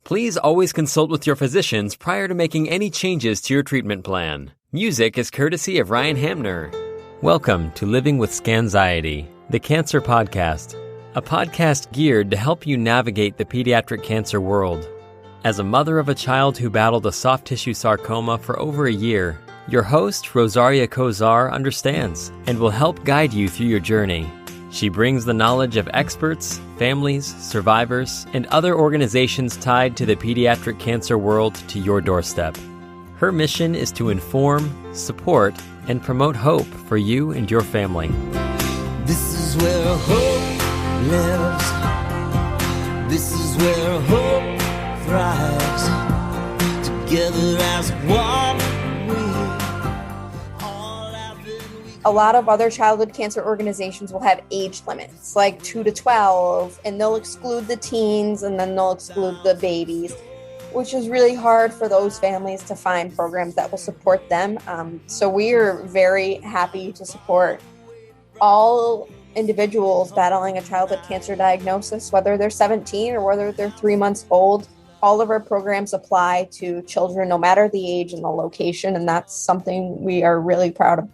Please always consult with your physicians prior to making any changes to your treatment plan. Music is courtesy of Ryan Hamner. Welcome to Living with Scanxiety, the Cancer Podcast, a podcast geared to help you navigate the pediatric cancer world. As a mother of a child who battled a soft tissue sarcoma for over a year, your host, Rosaria Kozar, understands and will help guide you through your journey. She brings the knowledge of experts, families, survivors, and other organizations tied to the pediatric cancer world to your doorstep. Her mission is to inform, support, and promote hope for you and your family. This is where hope lives. This is where hope thrives. Together as one. A lot of other childhood cancer organizations will have age limits, like 2 to 12, and they'll exclude the teens and then they'll exclude the babies, which is really hard for those families to find programs that will support them. So we are very happy to support all individuals battling a childhood cancer diagnosis, whether they're 17 or whether they're 3 months old. All of our programs apply to children, no matter the age and the location, and that's something we are really proud of.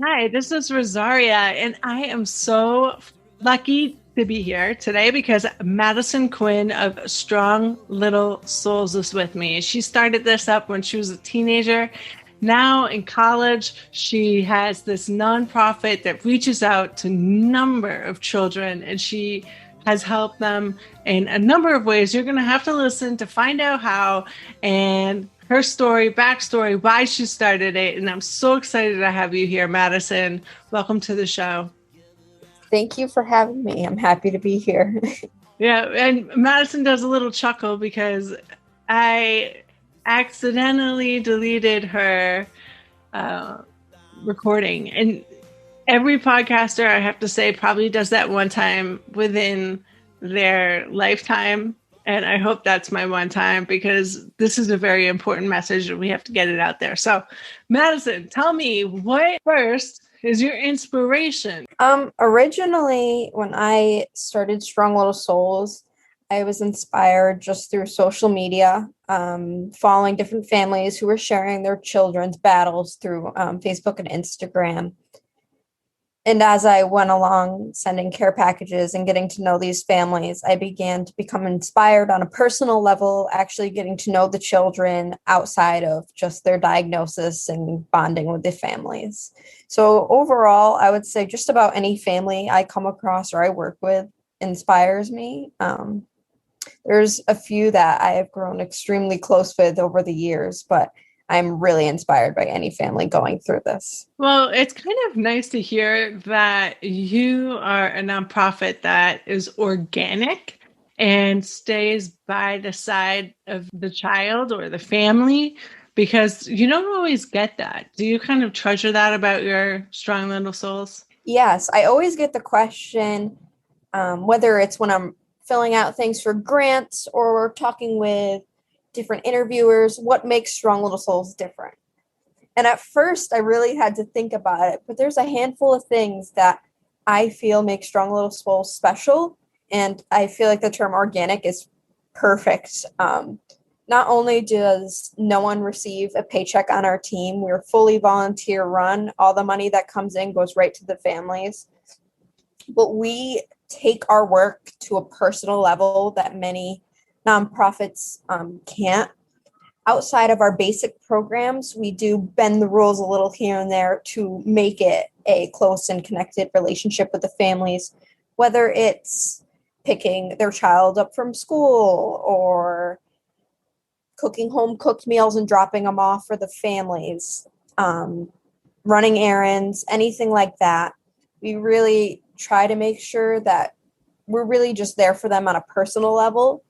Hi, this is Rosaria, and I am so lucky to be here today because Madison Quinn of Strong Little Souls is with me. She started this up when she was a teenager. Now in college, she has this nonprofit that reaches out to a number of children, and she has helped them in a number of ways. You're going to have to listen to find out how, and her story, backstory, why she started it. And I'm so excited to have you here, Madison. Welcome to the show. Thank you for having me. I'm happy to be here. Yeah, and Madison does a little chuckle because I accidentally deleted her recording. And every podcaster, I have to say, probably does that one time within their lifetime. And I hope that's my one time because this is a very important message and we have to get it out there. So, Madison, tell me, what first is your inspiration? Originally, when I started Strong Little Souls, I was inspired just through social media, following different families who were sharing their children's battles through Facebook and Instagram. And as I went along sending care packages and getting to know these families, I began to become inspired on a personal level, actually getting to know the children outside of just their diagnosis and bonding with the families. So overall, I would say just about any family I come across or I work with inspires me. There's a few that I have grown extremely close with over the years, but I'm really inspired by any family going through this. Well, it's kind of nice to hear that you are a nonprofit that is organic and stays by the side of the child or the family, because you don't always get that. Do you kind of treasure that about your Strong Little Souls? Yes, I always get the question, whether it's when I'm filling out things for grants or talking with different interviewers, what makes Strong Little Souls different? And at first I really had to think about it, but there's a handful of things that I feel make Strong Little Souls special. And I feel like the term organic is perfect. Not only does no one receive a paycheck on our team, we're fully volunteer run. All the money that comes in goes right to the families. But we take our work to a personal level that many nonprofits can't. Outside of our basic programs, we do bend the rules a little here and there to make it a close and connected relationship with the families, whether it's picking their child up from school or cooking home cooked meals and dropping them off for the families, running errands, anything like that. We really try to make sure that we're really just there for them on a personal level,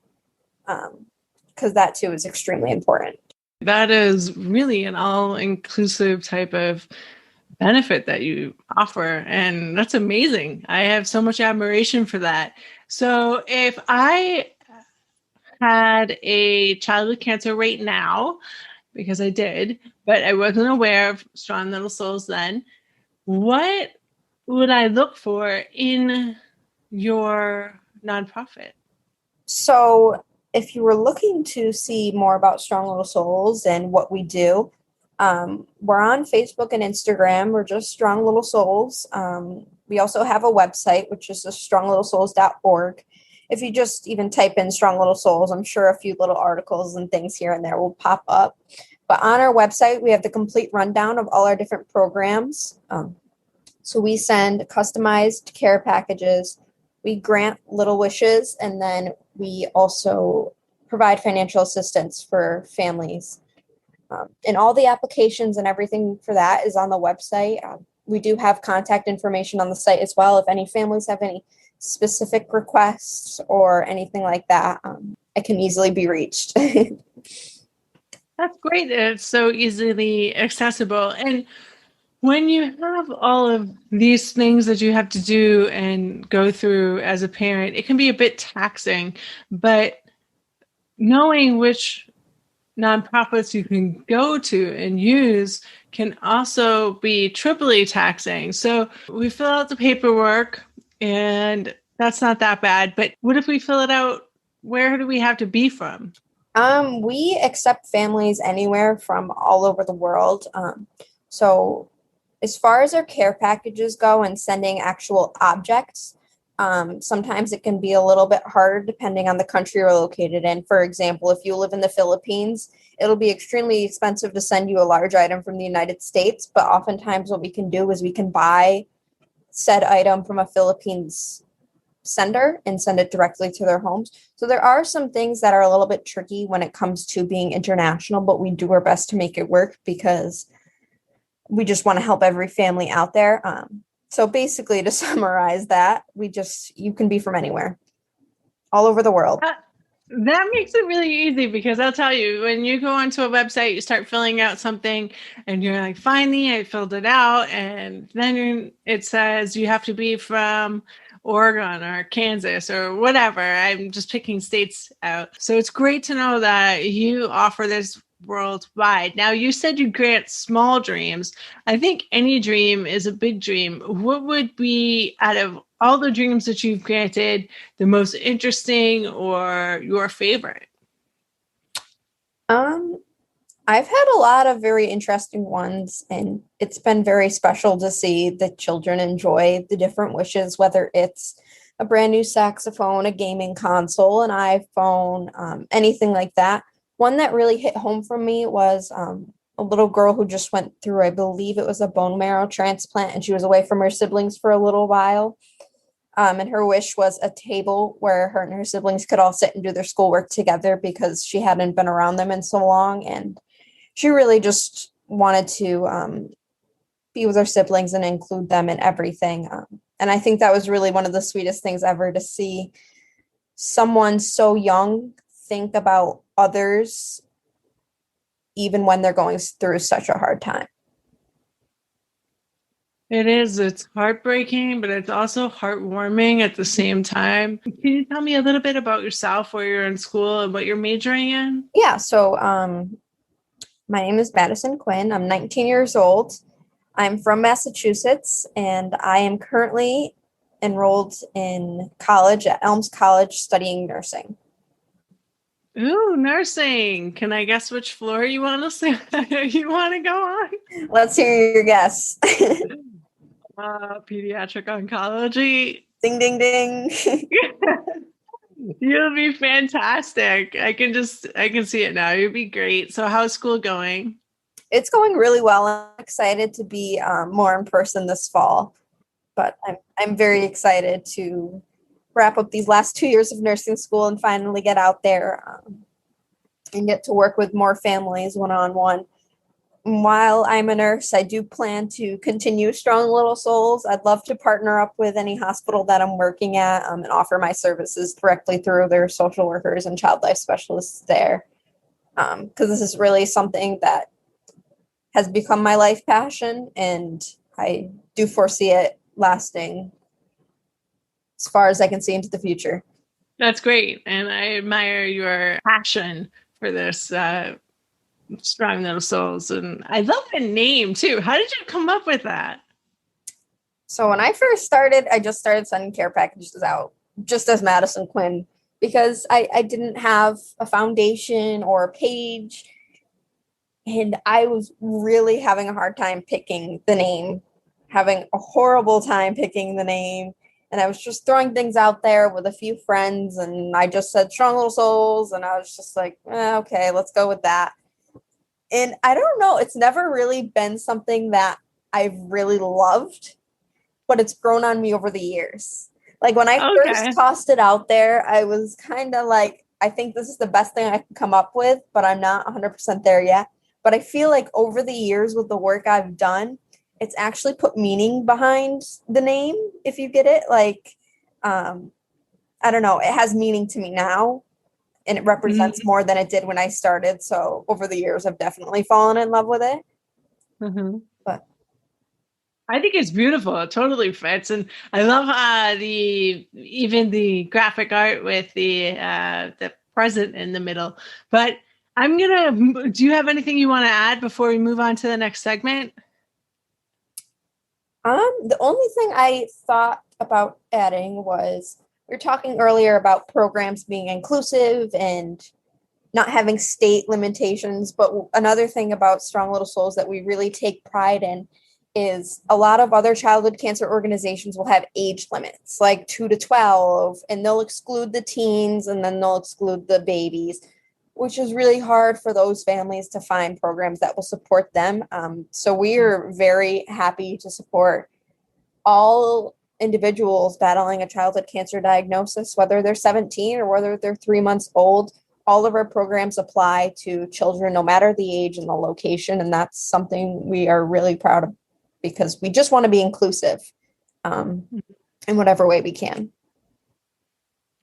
because that too is extremely important. That is really an all-inclusive type of benefit that you offer, and that's amazing. I have so much admiration for that. So if I had a child with cancer right now, because I did, but I wasn't aware of Strong Little Souls then, what would I look for in your nonprofit? So if you were looking to see more about Strong Little Souls and what we do, we're on Facebook and Instagram. We're just Strong Little Souls. We also have a website, which is stronglittlesouls.org. If you just even type in Strong Little Souls, I'm sure a few little articles and things here and there will pop up. But on our website, we have the complete rundown of all our different programs. So we send customized care packages. We grant little wishes, and then we also provide financial assistance for families. And all the applications and everything for that is on the website. We do have contact information on the site as well. If any families have any specific requests or anything like that, I can easily be reached. That's great. It's so easily accessible. And when you have all of these things that you have to do and go through as a parent, it can be a bit taxing, but knowing which nonprofits you can go to and use can also be triply taxing. So we fill out the paperwork and that's not that bad. But what if we fill it out? Where do we have to be from? We accept families anywhere from all over the world. So as far as our care packages go and sending actual objects, sometimes it can be a little bit harder depending on the country you're located in. For example, if you live in the Philippines, it'll be extremely expensive to send you a large item from the United States. But oftentimes what we can do is we can buy said item from a Philippines sender and send it directly to their homes. So there are some things that are a little bit tricky when it comes to being international, but we do our best to make it work because we just want to help every family out there. So basically, to summarize that, you can be from anywhere, all over the world. That makes it really easy because I'll tell you, when you go onto a website, you start filling out something and you're like, finally, I filled it out. And then it says you have to be from Oregon or Kansas or whatever. I'm just picking states out. So it's great to know that you offer this worldwide. Now, you said you grant small dreams. I think any dream is a big dream. What would be, out of all the dreams that you've granted, the most interesting or your favorite? I've had a lot of very interesting ones, and it's been very special to see the children enjoy the different wishes, whether it's a brand new saxophone, a gaming console, an iPhone, anything like that. One that really hit home for me was a little girl who just went through, I believe it was a bone marrow transplant, and she was away from her siblings for a little while. And her wish was a table where her and her siblings could all sit and do their schoolwork together because she hadn't been around them in so long. And she really just wanted to be with her siblings and include them in everything. And I think that was really one of the sweetest things ever, to see someone so young think about others, even when they're going through such a hard time. It is. It's heartbreaking, but it's also heartwarming at the same time. Can you tell me a little bit about yourself, where you're in school and what you're majoring in? Yeah, so my name is Madison Quinn. I'm 19 years old. I'm from Massachusetts, and I am currently enrolled in college at Elms College studying nursing. Ooh, nursing. Can I guess which floor you want to go on? Let's hear your guess. Pediatric oncology. Ding, ding, ding. You'll be fantastic. I can see it now. You'll be great. So how's school going? It's going really well. I'm excited to be more in person this fall, but I'm very excited to wrap up these last 2 years of nursing school and finally get out there and get to work with more families one-on-one. While I'm a nurse, I do plan to continue Strong Little Souls. I'd love to partner up with any hospital that I'm working at and offer my services directly through their social workers and child life specialists there. Because this is really something that has become my life passion, and I do foresee it lasting as far as I can see into the future. That's great. And I admire your passion for this Strong Little Souls. And I love the name too. How did you come up with that? So when I first started, I just started sending care packages out just as Madison Quinn because I didn't have a foundation or a page. And I was really having a hard time picking the name, having a horrible time picking the name. And I was just throwing things out there with a few friends. And I just said Strong Little Souls. And I was just like, okay, let's go with that. And I don't know, it's never really been something that I've really loved, but it's grown on me over the years. Like when I first tossed it out there, I was kind of like, I think this is the best thing I can come up with, but I'm not 100% there yet. But I feel like over the years with the work I've done, it's actually put meaning behind the name, if you get it. Like, I don't know, it has meaning to me now, and it represents more than it did when I started. So over the years, I've definitely fallen in love with it. But I think it's beautiful. It totally fits. And I love even the graphic art with the present in the middle. But do you have anything you want to add before we move on to the next segment? The only thing I thought about adding was, we were talking earlier about programs being inclusive and not having state limitations. But another thing about Strong Little Souls that we really take pride in is a lot of other childhood cancer organizations will have age limits, like 2 to 12, and they'll exclude the teens and then they'll exclude the babies, which is really hard for those families to find programs that will support them. So we are very happy to support all individuals battling a childhood cancer diagnosis, whether they're 17 or whether they're 3 months old. All of our programs apply to children, no matter the age and the location. And that's something we are really proud of, because we just want to be inclusive in whatever way we can.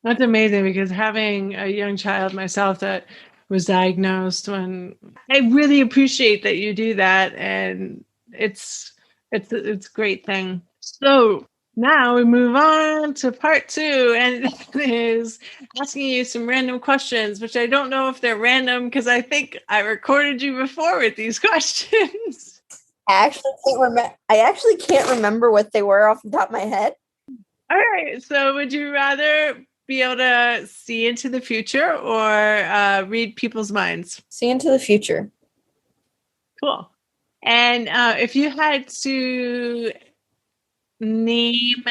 That's amazing, because having a young child myself that was diagnosed, when I really appreciate that you do that, and it's a great thing. So now we move on to part 2, and it is asking you some random questions, which I don't know if they're random because I think I recorded you before with these questions. I actually can't remember what they were off the top of my head. All right. So would you rather be able to see into the future or read people's minds? See into the future. Cool. And if you had to name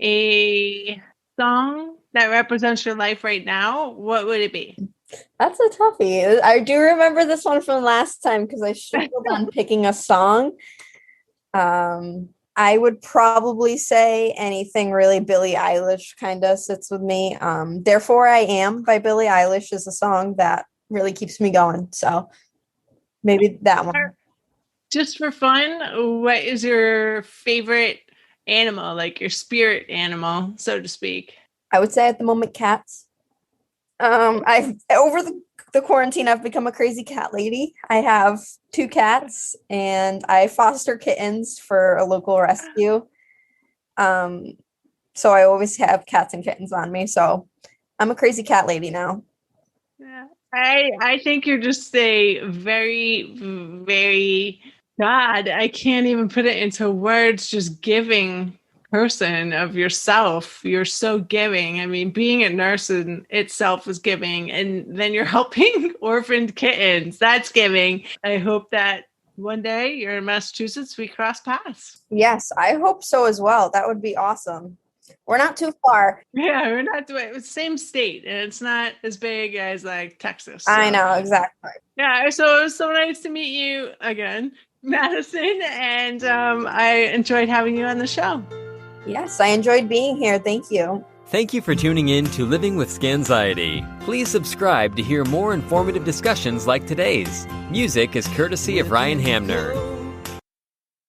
a song that represents your life right now, what would it be? That's a toughie. I do remember this one from last time because I struggled on picking a song. I would probably say anything really Billie Eilish kind of sits with me. Therefore I Am by Billie Eilish is a song that really keeps me going. So maybe that one. Just for fun, what is your favorite animal, like your spirit animal, so to speak? I would say at the moment, cats. I've over the quarantine, I've become a crazy cat lady. I have 2 cats and I foster kittens for a local rescue. So I always have cats and kittens on me. So I'm a crazy cat lady now. Yeah. I think you're just a very, very, God, I can't even put it into words, just giving person of yourself. You're so giving. I mean, being a nurse in itself is giving, and then you're helping orphaned kittens. That's giving. I hope that one day you're in Massachusetts, we cross paths. Yes, I hope so as well. That would be awesome. We're not too far. Yeah, we're not doing the same state, and it's not as big as like Texas. So. I know, exactly. Yeah, so it was so nice to meet you again, Madison, and I enjoyed having you on the show. Yes, I enjoyed being here. Thank you. Thank you for tuning in to Living with Scanxiety. Please subscribe to hear more informative discussions like today's. Music is courtesy of Ryan Hamner.